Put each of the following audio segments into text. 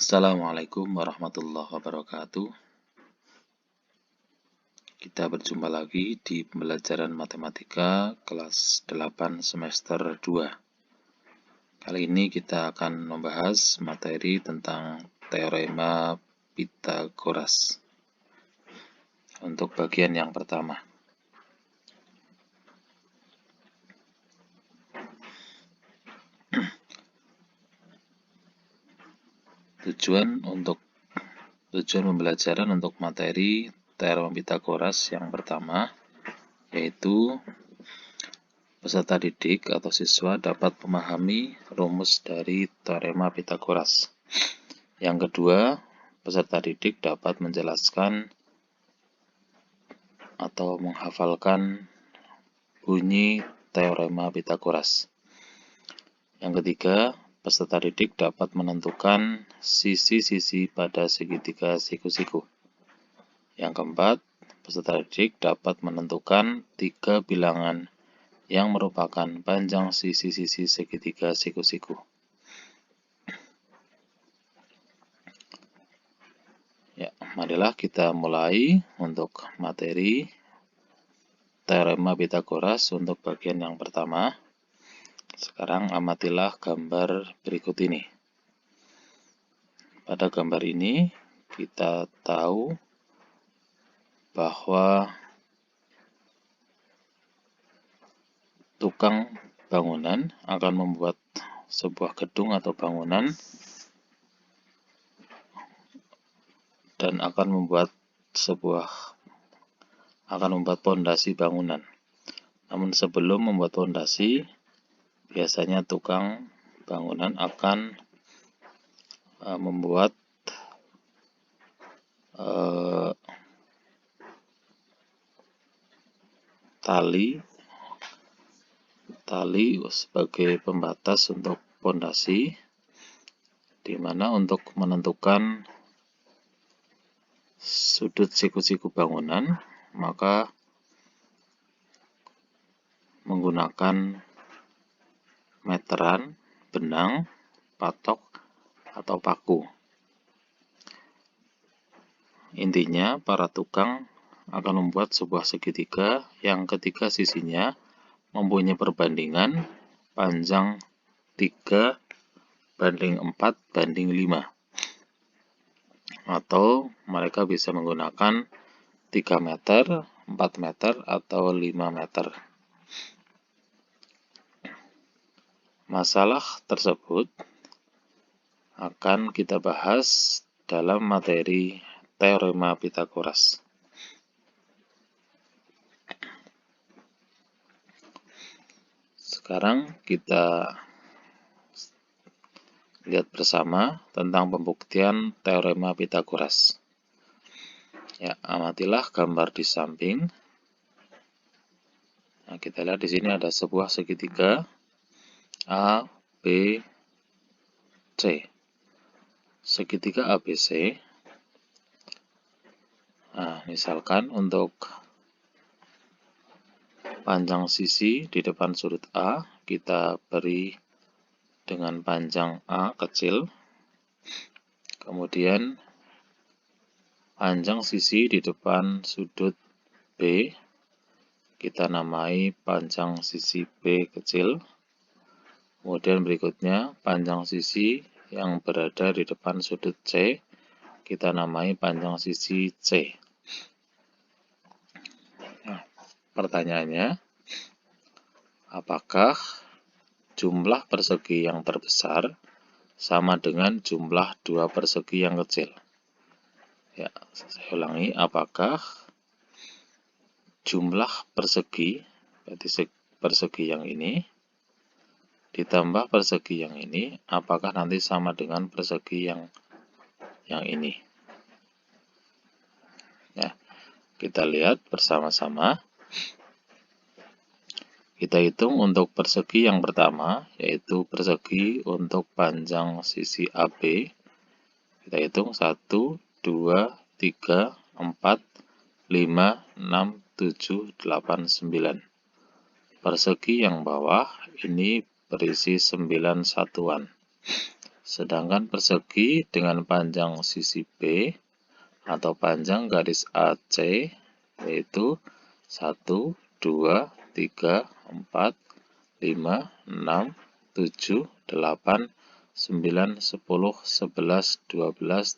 Assalamualaikum warahmatullahi wabarakatuh. Kita berjumpa lagi di pembelajaran matematika kelas 8 semester 2. Kali ini kita akan membahas materi tentang teorema Pythagoras. Untuk bagian yang pertama. Tujuan pembelajaran untuk materi teorema Pythagoras yang pertama, yaitu peserta didik atau siswa dapat memahami rumus dari teorema Pythagoras. Yang kedua, peserta didik dapat menjelaskan atau menghafalkan bunyi teorema Pythagoras. Yang ketiga, peserta didik dapat menentukan sisi-sisi pada segitiga siku-siku. Yang keempat, peserta didik dapat menentukan 3 bilangan yang merupakan panjang sisi-sisi segitiga siku-siku. Ya, marilah kita mulai untuk materi teorema Pythagoras untuk bagian yang pertama. Sekarang amatilah gambar berikut ini. Pada gambar ini kita tahu bahwa tukang bangunan akan membuat sebuah gedung atau bangunan dan akan membuat pondasi bangunan. Namun sebelum membuat pondasi, biasanya tukang bangunan akan membuat tali sebagai pembatas untuk pondasi, di mana untuk menentukan sudut siku-siku bangunan, maka menggunakan meteran, benang, patok, atau paku. Intinya, para tukang akan membuat sebuah segitiga yang ketiga sisinya mempunyai perbandingan panjang 3:4:5. Atau mereka bisa menggunakan 3 meter, 4 meter, atau 5 meter. Masalah tersebut akan kita bahas dalam materi teorema Pythagoras. Sekarang kita lihat bersama tentang pembuktian teorema Pythagoras. Ya, amatilah gambar di samping. Nah, kita lihat di sini ada sebuah segitiga A, B, C. Segitiga ABC. Nah, misalkan untuk panjang sisi di depan sudut A, kita beri dengan panjang A kecil. Kemudian panjang sisi di depan sudut B, kita namai panjang sisi B kecil. Kemudian berikutnya panjang sisi yang berada di depan sudut C, kita namai panjang sisi C. Nah, pertanyaannya, apakah jumlah persegi yang terbesar sama dengan jumlah 2 persegi yang kecil? Ya, saya ulangi, apakah jumlah persegi, berarti persegi yang ini ditambah persegi yang ini, apakah nanti sama dengan persegi yang ini? Ya, kita lihat bersama-sama. Kita hitung untuk persegi yang pertama, yaitu persegi untuk panjang sisi AB. Kita hitung 1, 2, 3, 4, 5, 6, 7, 8, 9. Persegi yang bawah ini berisi 9 satuan. Sedangkan persegi dengan panjang sisi B atau panjang garis AC yaitu 1, 2, 3, 4, 5, 6, 7, 8, 9, 10, 11, 12,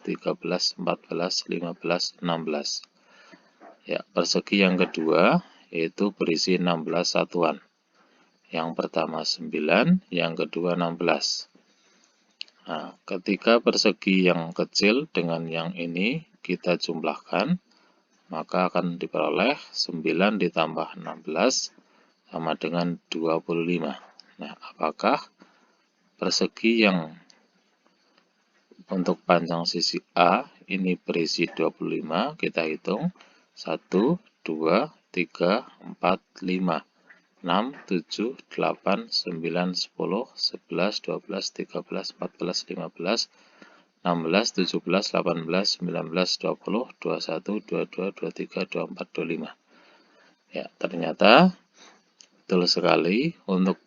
13, 14, 15, 16. Ya, persegi yang kedua yaitu berisi 16 satuan. Yang pertama 9, yang kedua 16. Nah, ketika persegi yang kecil dengan yang ini kita jumlahkan, maka akan diperoleh 9 ditambah 16 sama dengan 25. Nah, apakah persegi yang untuk panjang sisi A ini berisi 25? Kita hitung 1, 2, 3, 4, 5, 6, 7, 8, 9, 10, 11, 12, 13, 14, 15, 16, 17, 18, 19, 20, 21, 22, 23, 24, 25. Ya, ternyata betul sekali untuk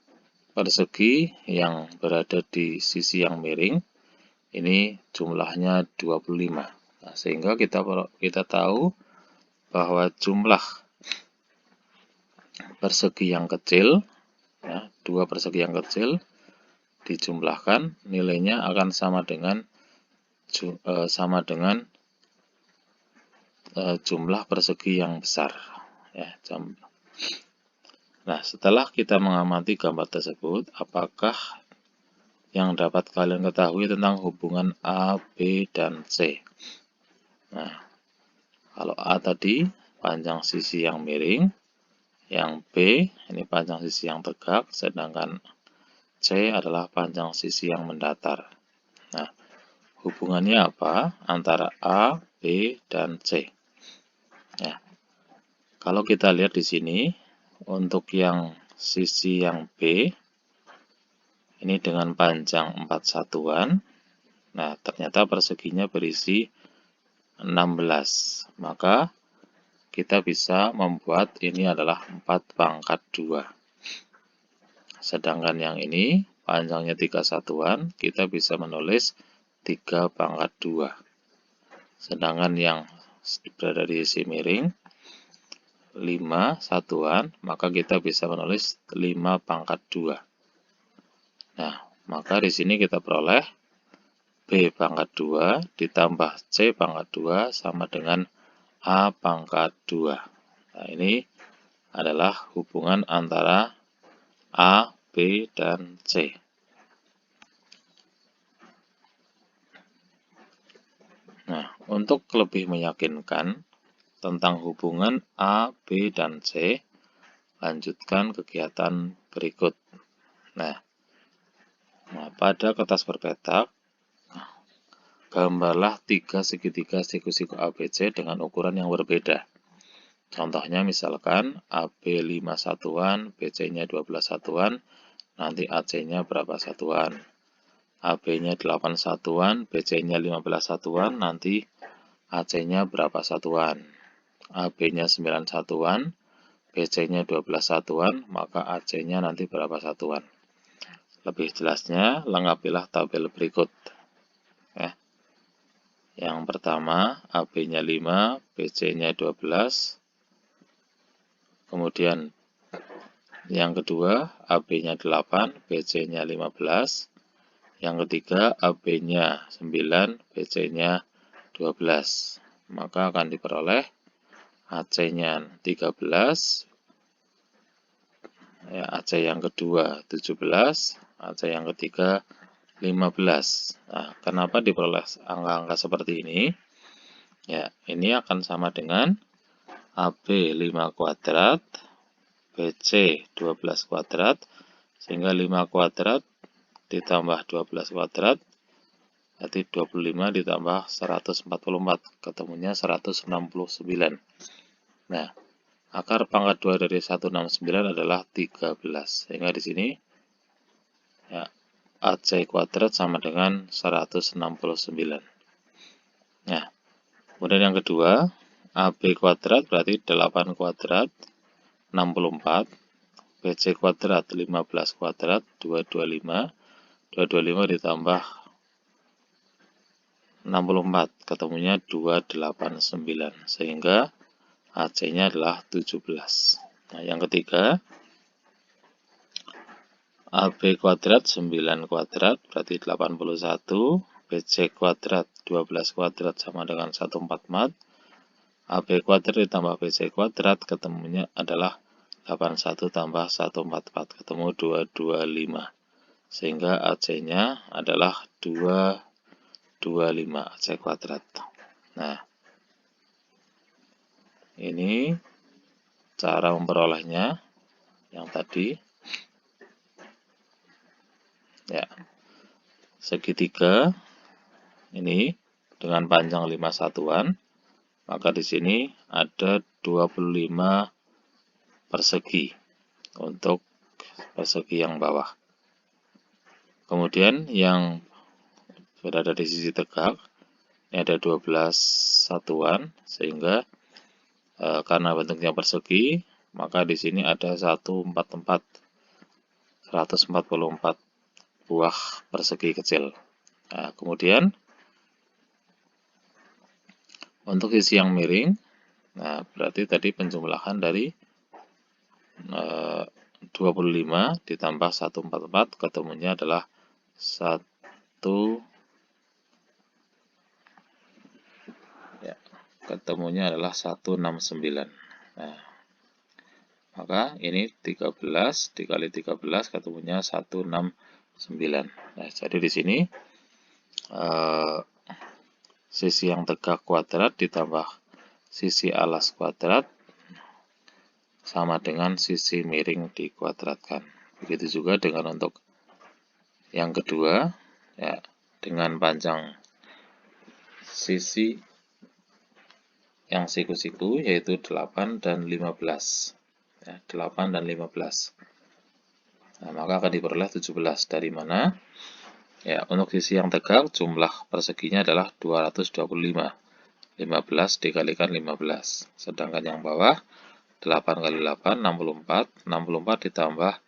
persegi yang berada di sisi yang miring ini jumlahnya 25. Nah, sehingga kita tahu bahwa jumlah persegi yang kecil, ya, dua persegi yang kecil dijumlahkan nilainya akan sama dengan jumlah persegi yang besar. Ya, nah, setelah kita mengamati gambar tersebut, apakah yang dapat kalian ketahui tentang hubungan A, B, dan C? Nah, kalau A tadi panjang sisi yang miring, yang B ini panjang sisi yang tegak, sedangkan C adalah panjang sisi yang mendatar. Nah, hubungannya apa antara A, B, dan C? Ya, kalau kita lihat di sini, untuk yang sisi yang B, ini dengan panjang 4 satuan, nah ternyata perseginya berisi 16. Maka kita bisa membuat ini adalah 4 pangkat 2. Sedangkan yang ini panjangnya 3 satuan, kita bisa menulis 3 pangkat 2. Sedangkan yang berada di sisi miring 5 satuan, maka kita bisa menulis 5 pangkat 2. Nah, maka di sini kita peroleh B pangkat 2 ditambah C pangkat 2 sama dengan A pangkat 2. Nah, ini adalah hubungan antara A, B, dan C. Nah, untuk lebih meyakinkan tentang hubungan A, B, dan C, lanjutkan kegiatan berikut. Nah, pada kertas berpetak, gambarlah 3 segitiga siku-siku ABC dengan ukuran yang berbeda. Contohnya misalkan AB 5 satuan, BC-nya 12 satuan, nanti AC-nya berapa satuan. AB-nya 8 satuan, BC-nya 15 satuan, nanti AC-nya berapa satuan. AB-nya 9 satuan, BC-nya 12 satuan, maka AC-nya nanti berapa satuan. Lebih jelasnya, lengkapilah tabel berikut. Yang pertama, AB-nya 5, BC-nya 12. Kemudian yang kedua, AB-nya 8, BC-nya 15. Yang ketiga, AB-nya 9, BC-nya 12. Maka akan diperoleh AC-nya 13, ya, AC yang kedua 17, AC yang ketiga 15. Nah, kenapa diperoleh angka-angka seperti ini? Ya, ini akan sama dengan AB 5 kuadrat, BC 12 kuadrat, sehingga 5 kuadrat ditambah 12 kuadrat, berarti 25 ditambah 144, ketemunya 169. Nah, akar pangkat 2 dari 169 adalah 13, sehingga di sini ya, AC kuadrat sama dengan 169. Nah, kemudian yang kedua, AB kuadrat berarti 8 kuadrat, 64, BC kuadrat 15 kuadrat, 225, 225 ditambah 64, ketemunya 289, sehingga AC-nya adalah 17. Nah, yang ketiga, AB kuadrat 9 kuadrat berarti 81, BC kuadrat 12 kuadrat sama dengan 14. AB kuadrat ditambah BC kuadrat ketemunya adalah 81 tambah 144, ketemu 225. Sehingga AC-nya adalah 225 AC kuadrat. Nah, ini cara memperolehnya yang tadi. Ya, segitiga ini dengan panjang 5 satuan, maka di sini ada 25 persegi untuk persegi yang bawah. Kemudian yang berada di sisi tegak, ini ada 12 satuan, sehingga karena bentuknya persegi, maka di sini ada 144 buah persegi kecil. Nah, kemudian untuk sisi yang miring, nah berarti tadi penjumlahan dari 25 ditambah 144 ketemunya adalah 1 ya, ketemunya adalah 169. Nah, maka ini 13 dikali 13 ketemunya 169. Nah, jadi di sini sisi yang tegak kuadrat ditambah sisi alas kuadrat sama dengan sisi miring dikuadratkan. Begitu juga dengan untuk yang kedua, ya, dengan panjang sisi yang siku-siku yaitu 8 dan 15. Ya, 8 dan 15. Nah, maka akan diperoleh 17. Dari mana? Ya, untuk sisi yang tegak jumlah perseginya adalah 225. 15 dikalikan 15. Sedangkan yang bawah 8 kali 8 64. 64 ditambah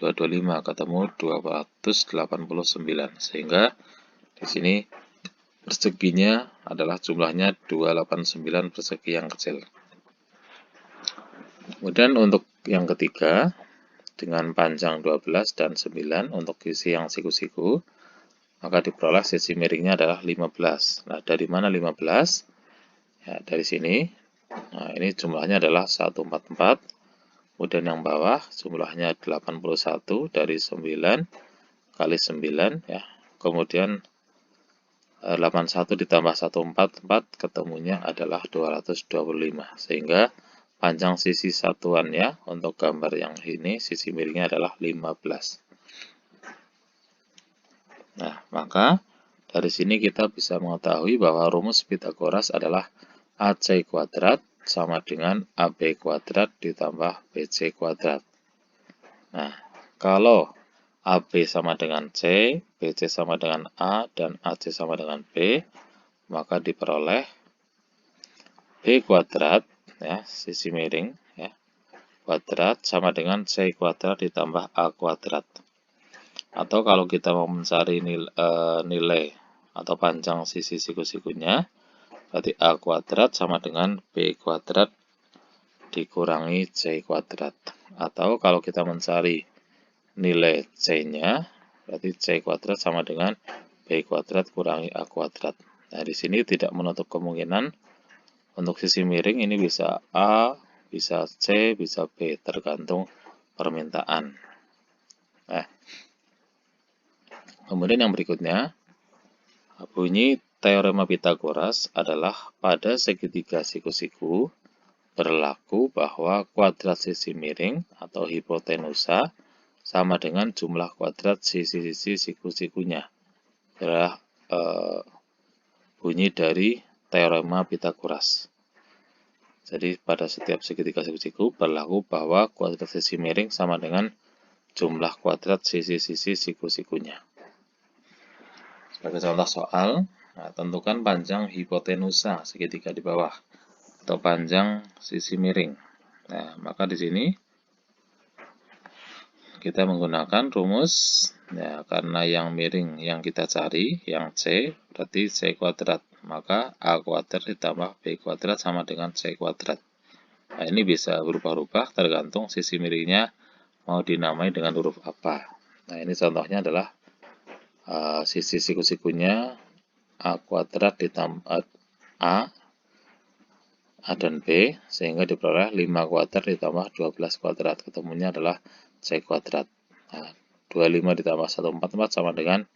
225 ketemu 289. Sehingga di sini perseginya adalah jumlahnya 289 persegi yang kecil. Kemudian untuk yang ketiga, dengan panjang 12 dan 9 untuk sisi yang siku-siku, maka diperoleh sisi miringnya adalah 15. Nah, dari mana 15? Ya, dari sini. Nah, ini jumlahnya adalah 144. Kemudian yang bawah jumlahnya 81 dari 9 kali 9 ya. Kemudian 81 ditambah 144 ketemunya adalah 225. Sehingga panjang sisi satuannya untuk gambar yang ini sisi miringnya adalah 15. Nah, maka dari sini kita bisa mengetahui bahwa rumus Pythagoras adalah AC kuadrat sama dengan AB kuadrat ditambah BC kuadrat. Nah, kalau AB sama dengan C, BC sama dengan A, dan AC sama dengan B, maka diperoleh B kuadrat, ya, sisi miring, ya, kuadrat sama dengan C kuadrat ditambah A kuadrat. Atau kalau kita mau mencari nilai atau panjang sisi siku-sikunya, berarti A kuadrat sama dengan B kuadrat dikurangi C kuadrat. Atau kalau kita mencari nilai C-nya, berarti C kuadrat sama dengan B kuadrat kurangi A kuadrat. Nah, di sini tidak menutup kemungkinan untuk sisi miring ini bisa A, bisa C, bisa B, tergantung permintaan. Nah, kemudian yang berikutnya, bunyi teorema Pythagoras adalah pada segitiga siku-siku berlaku bahwa kuadrat sisi miring atau hipotenusa sama dengan jumlah kuadrat sisi-sisi siku-sikunya. Adalah bunyi dari teorema Pythagoras. Jadi pada setiap segitiga siku-siku berlaku bahwa kuadrat sisi miring sama dengan jumlah kuadrat sisi-sisi siku-sikunya. Sebagai contoh soal, nah, tentukan panjang hipotenusa segitiga di bawah atau panjang sisi miring. Nah, maka di sini kita menggunakan rumus, ya, karena yang miring yang kita cari, yang C, berarti C kuadrat. Maka A kuadrat ditambah B kuadrat sama dengan C kuadrat. Nah, ini bisa berubah-ubah tergantung sisi miringnya mau dinamai dengan huruf apa. Nah, ini contohnya adalah sisi siku-sikunya A kuadrat ditambah A dan B, sehingga diperoleh 5 kuadrat ditambah 12 kuadrat. Ketemunya adalah C kuadrat. Nah, 25 ditambah 144 sama dengan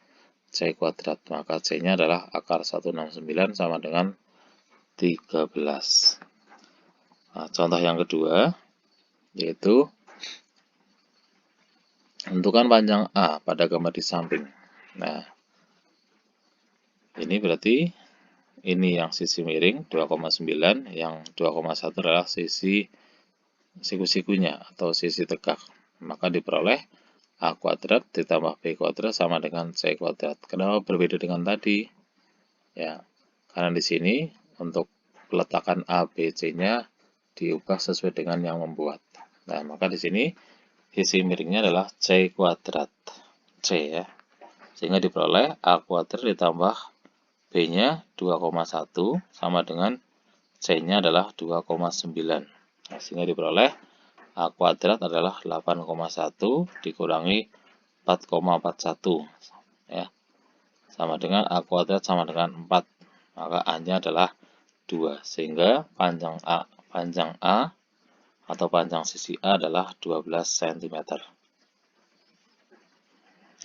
C kuadrat. Maka C-nya adalah akar 169 sama dengan 13. Nah, contoh yang kedua, yaitu tentukan panjang A pada gambar di samping. Nah, ini berarti ini yang sisi miring 2,9, yang 2,1 adalah sisi siku-sikunya atau sisi tegak. Maka diperoleh A kuadrat ditambah B kuadrat sama dengan C kuadrat. Kenapa berbeda dengan tadi? Ya, karena di sini untuk peletakan A, B, C-nya diubah sesuai dengan yang membuat. Nah, maka di sini sisi miringnya adalah C kuadrat. C, ya. Sehingga diperoleh A kuadrat ditambah B-nya 2,1 sama dengan C-nya adalah 2,9. Nah, sehingga diperoleh A kuadrat adalah 8,1 dikurangi 4,41. Ya, sama dengan A kuadrat sama dengan 4. Maka A-nya adalah 2. Sehingga panjang A atau panjang sisi A adalah 12 cm.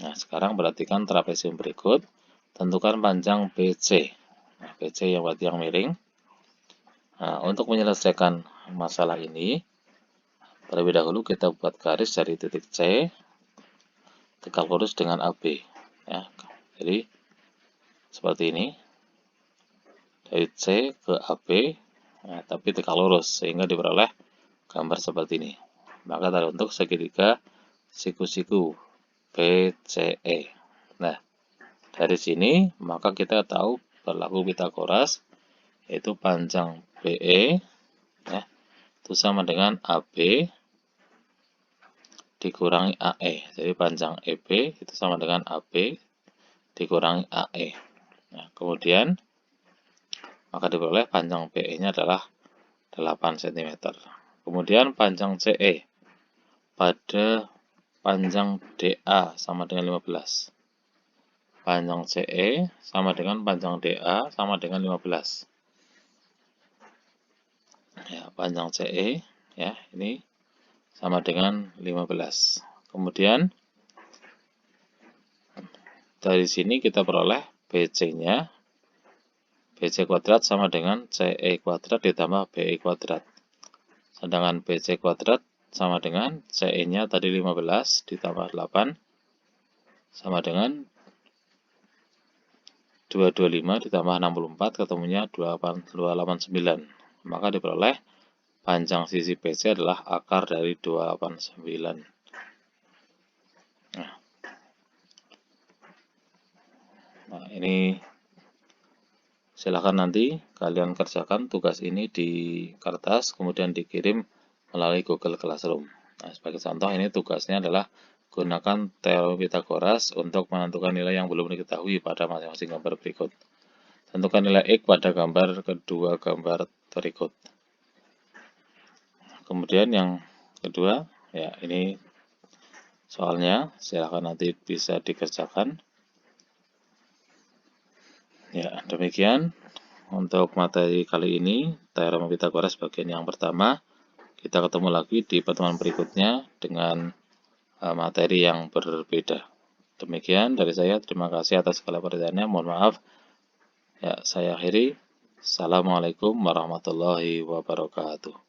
Nah, sekarang perhatikan trapesium berikut. Tentukan panjang BC. Nah, BC yang berarti yang miring. Nah, untuk menyelesaikan masalah ini, terlebih dahulu kita buat garis dari titik C, tegak lurus dengan AB. Ya, jadi seperti ini. Dari C ke AB, nah, tapi tegak lurus, sehingga diperoleh gambar seperti ini. Maka terbentuk segitiga siku-siku BCE. Nah, dari sini, maka kita tahu berlaku Pitagoras, yaitu panjang BE, ya, itu sama dengan AB dikurangi AE. Jadi panjang EB itu sama dengan AB dikurangi AE. Nah, kemudian, maka diperoleh panjang BE-nya adalah 8 cm. Kemudian panjang CE pada panjang DA sama dengan 15. Panjang CE sama dengan panjang DA sama dengan 15. Ya, panjang CE, ya, ini sama dengan 15. Kemudian dari sini kita peroleh BC-nya, BC kuadrat sama dengan CE kuadrat ditambah BE kuadrat. Sedangkan BC kuadrat sama dengan CE-nya tadi 15 ditambah 8 sama dengan 225 ditambah 64, ketemunya 289. Maka diperoleh panjang sisi BC adalah akar dari 289. Nah, ini silakan nanti kalian kerjakan tugas ini di kertas, kemudian dikirim melalui Google Classroom. Nah, sebagai contoh ini tugasnya adalah gunakan teorem Pitagoras untuk menentukan nilai yang belum diketahui pada masing-masing gambar berikut. Tentukan nilai X pada gambar kedua gambar berikut. Kemudian yang kedua, ya ini soalnya, silakan nanti bisa dikerjakan. Ya, demikian untuk materi kali ini, teorem Pitagoras bagian yang pertama. Kita ketemu lagi di pertemuan berikutnya dengan materi yang berbeda. Demikian dari saya, terima kasih atas segala perhatiannya. Mohon maaf. Ya, saya akhiri. Assalamualaikum warahmatullahi wabarakatuh.